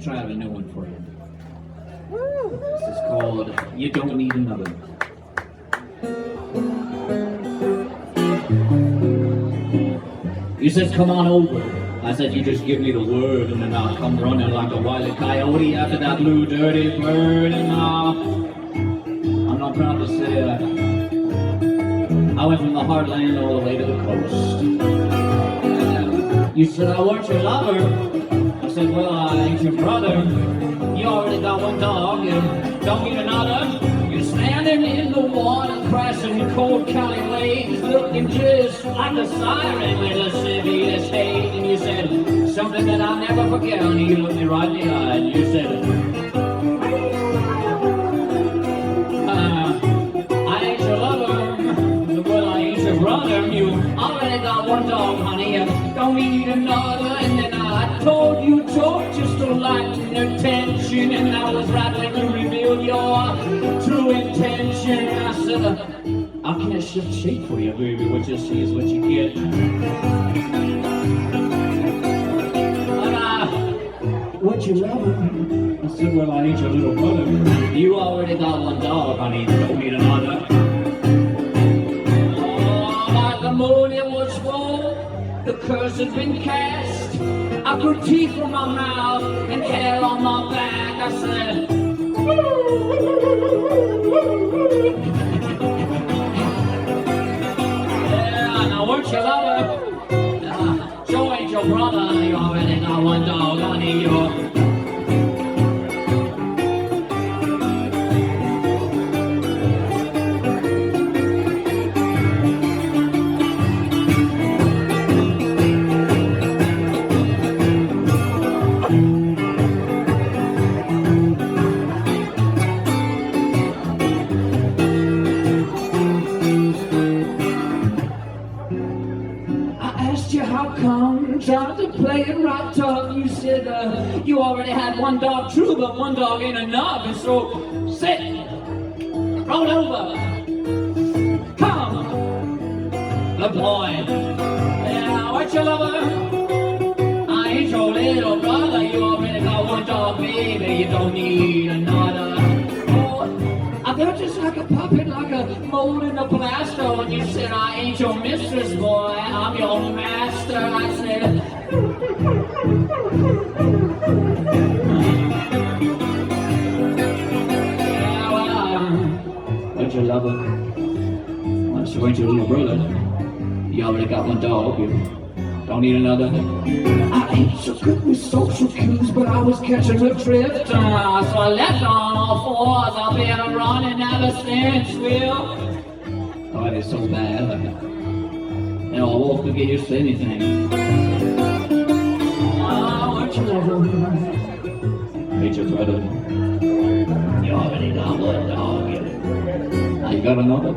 Try out a new one for you. This is called You Don't Need Another. You said, come on over. I said, you just give me the word, and then I'll come running like a wild coyote after that blue dirty bird. And I'm not proud to say I went from the heartland all the way to the coast. You said, I weren't your lover. I said, well, I ain't your brother. You already got one dog, you don't need another. You're standing in the water, crashing cold county waves, looking just like a siren with a severe state. And you said something that I'll never forget, honey. You looked me right in the eye and you said, I ain't your lover. Well, I ain't your brother. You already got one dog, honey. You don't need another. And then I told you talk just to lighten the tension, and I was right when you revealed your true intention. I said, I can't shift shape for you, baby. What you see is what you get. But what you love? I said, well, I ain't your little brother. You already got one dog, honey. You don't need another. Oh, like the moon, it was full. The curse has been cast. I grew teeth from my mouth and hair on my back. I said, yeah, now weren't your lover? Joe ain't your brother. You already got one dog, honey. Trying to play it right tough. You said you already had one dog, true, but one dog ain't enough. And so sit, roll over, come, the boy. Yeah, what's your lover? I ain't your little brother. You already got one dog, baby. You don't need another. Oh, I felt just like a puppet, like a mold in a plaster. When you said I ain't your mistress, boy, I'm your master. I said, yeah, well, what's your lover? Well, she ain't your little brother. You already got one dog. You don't need another. I ain't so good with social cues, but I was catching the drift. So I left on all fours. I've been running ever since, Will. Oh, it is so bad. You know, I won't forget you say anything. Oh, aren't you lover? Ain't your brother? You already got one dog. Now you got another?